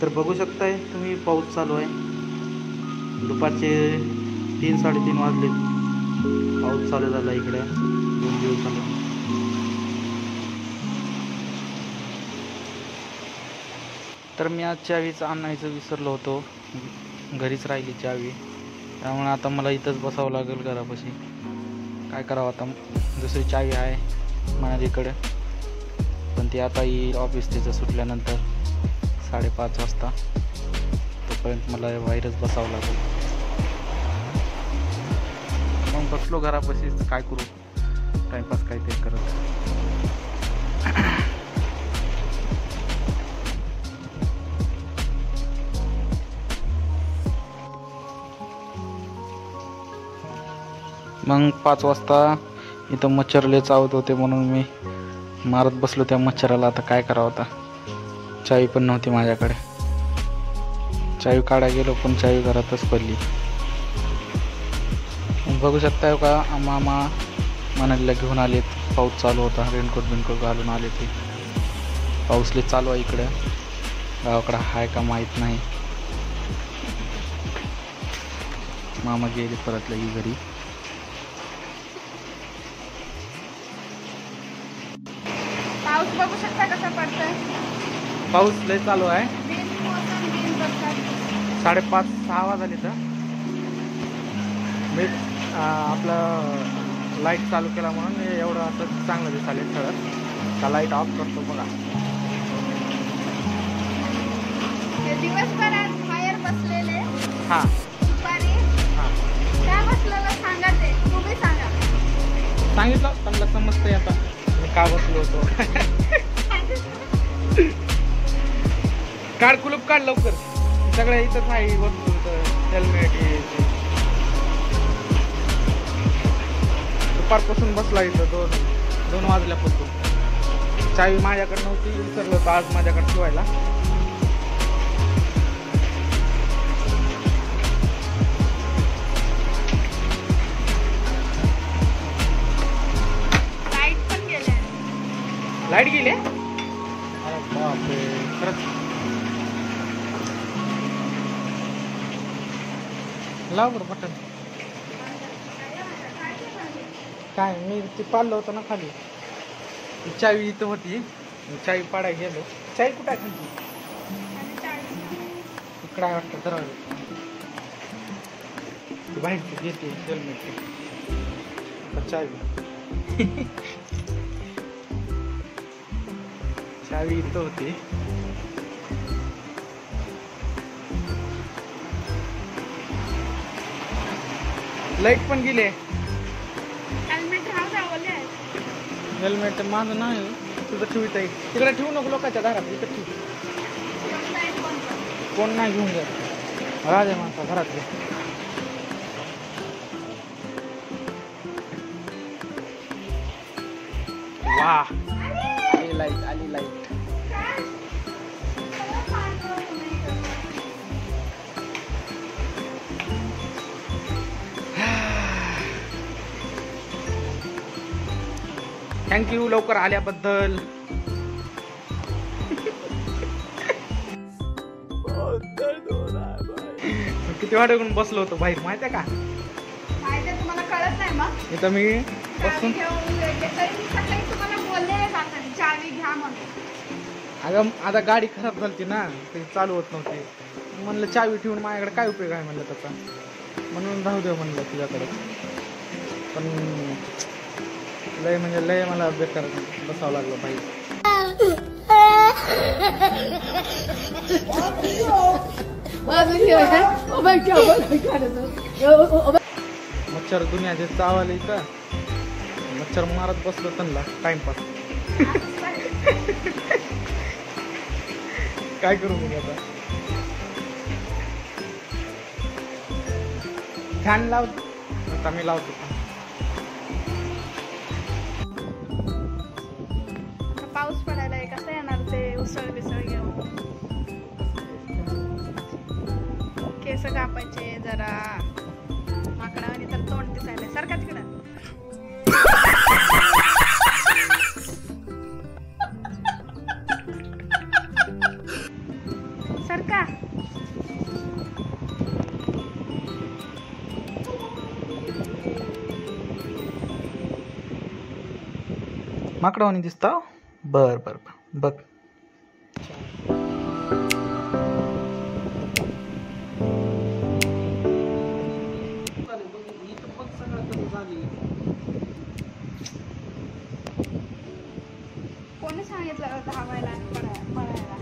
तर बघू शकताय तुम्ही, पाऊस चालू आहे. दुपारचे 3-3:30 वाजले. पाऊस चालू झाला इकडे 2 दिवसाला. तर मी आज चावीचं आणायचं विसरलो होतो, घरीच राहिली चावी. त्यामुळे आता मला इथंच बसावं लागेल घरापाशी. काय करावं आता, दुसरी चावी आहे माझ्याकडे, पण ती आता येईल ऑफिस तिचं सुटल्यानंतर 5:30 वाजता. तोपर्यंत मला बाहेरच बसावं लागेल. मग बसलो घरापाशीच, काय करू, टाइमपास काहीतरी करत. मग 5 वाजता इथं मच्छर लय चावत होते, म्हणून मी मारत बसलो त्या मच्छराला. आता काय करावं, आता चावी पण नव्हती माझ्याकडे. चावी काढा गेलो पण चावी घरातच पडली. बघू शकताय का, मामा मनालीला घेऊन आलेत. पाऊस चालू होता, रेनकोट घालून आले ते. पाऊस लय चालू आहे इकडं, गावाकडं हाय का माहीत नाही. मामा गेले परत लगी घरी. पाऊस बघू शकता कसा पडतोय. पाऊस लय चालू आहे. 5:30-6 वाजले तर मी आपलं लाईट चालू केला म्हणून एवढं असं चांगलं दिसाले ठळक. लाईट ऑफ करतो बघा. दिवसभरात बाहेर बसलेले. हां दुपारी काय बसलेलं सांगा, ते तुम्ही सांगा. सांगितलं त्यांना समजतंय आता मी का बसलो होतो. काढ कुलूप, काढ लवकर. सगळ्या इथंच आहे वस्तू, हेल्मेट हे. दुपारपासून बसला इथं 2 वाजल्यापासून. चावी माझ्याकडे नव्हती, विसरलो होतं आज माझ्याकडे ठेवायला. लाईट गेली. अरे बापरे, खरंच. लाव बरं बटन. काय मी ती पाळलं होतं ना खाली, चावी इथं होती. चावी पाडायला गेलो. चावी कुठं आहे खाली? इकडं आहे वाटतं दरवाजा. बाहेरची घेते हेल्मेट. चावी चावी इथं होती. लाईट पण गेली. हेल्मेट माझं नाही, तुझं ठेवत आहे. तिकडे ठेवू नको, लोकांच्या घरात. इथं ठेवू. कोण नाही घेऊन जात, राजा माणसा घरातले. वा, आली लाईट, आली लाईट. थँक्यू लवकर आल्याबद्दल. किती वाटेकडून बसलो होतो बाहेर, माहिती आहे का? तुम्हाला कळत नाही मग. इथं मी बसून चावी घ्या म्हणून. अगं आता गाडी खराब झाली ना, ते चालू होत नव्हते. म्हणलं चावी ठेवून माझ्याकडे काय उपयोग आहे म्हणलं त्याचा, म्हणून राहू दे म्हणलं तुझ्याकडे. पण लय म्हणजे लय मला बेकार बसावं लागलं पाहिजे. मच्छर दुनिया जे चावले इथं, मच्छर मारत बसलो त्यांना टाइमपास. काय करू मी आता? फॅन लाव, आता मी लावतो. पाऊस पडायलाय, कसं येणार ते उसळ बिसळ घेऊन. केस कापायचे जरा, माकडावानी तर तोंड दिसायला. सारखा तिकडं सरका. माकडावानी दिसता. बर बर बर बघ. कोणी सांगितलं धावायला आणि पळायला?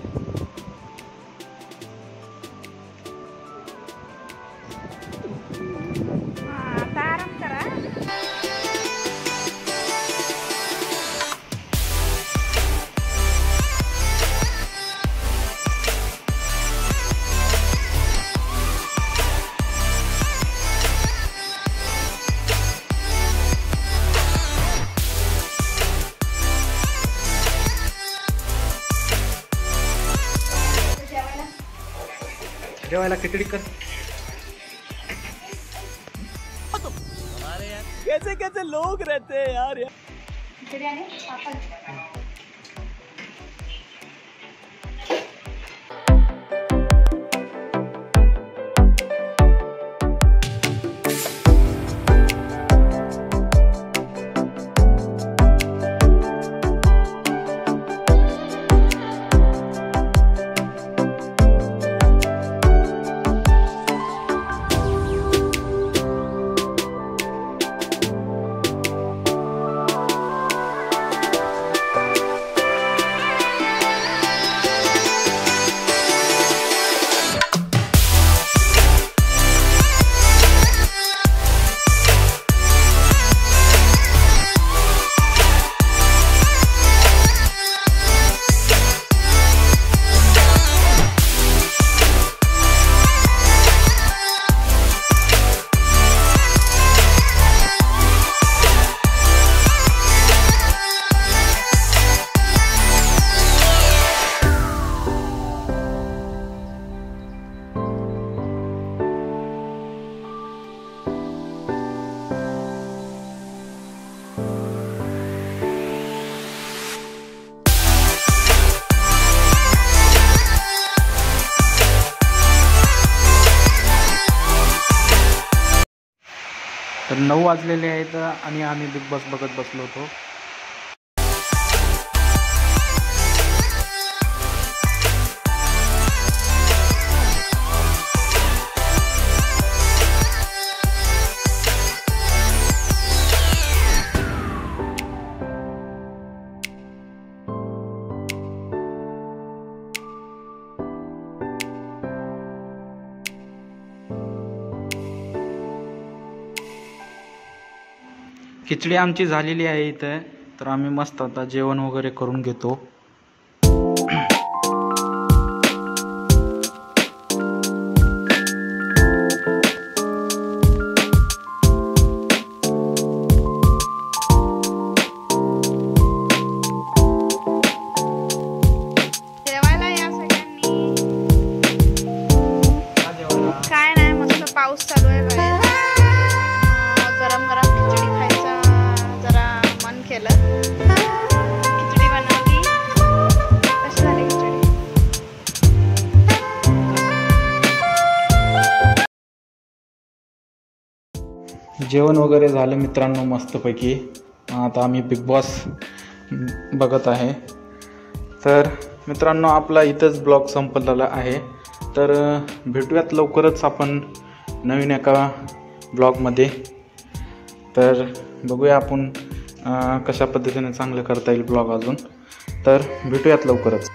आता आराम करा. जेवायला खिचडी कर. कैसे कैसे लोग रहते हैं यार. खिचडी आणि पापड. तर 9 वाजलेले आहेत आणि आम्ही बिग बॉस बघत बसलो होतो. खिचडी आमची झालेली आहे इथे. तर आम्ही मस्त आता जेवण वगैरे करून घेतो. जेवायला या सगळ्यांनी. काय नाही, मस्त पाऊस चालू आहे बाहेर. गरम गरम खिचडी खायचं जरा मन केलं. खिचडी बनवली. कशी झाली खिचडी? जेवण वगैरे झालं मित्रांनो मस्तपैकी. आता आम्ही बिग बॉस बघत आहे. तर मित्रांनो आपला इथंच ब्लॉग संपलेला आहे. तर भेटूयात लवकरच आपण नवीन एका ब्लॉगमध्ये. तर बघूया आपण कशा पद्धतीने चांगलं करता येईल ब्लॉग अजून. तर भेटूयात लवकरच.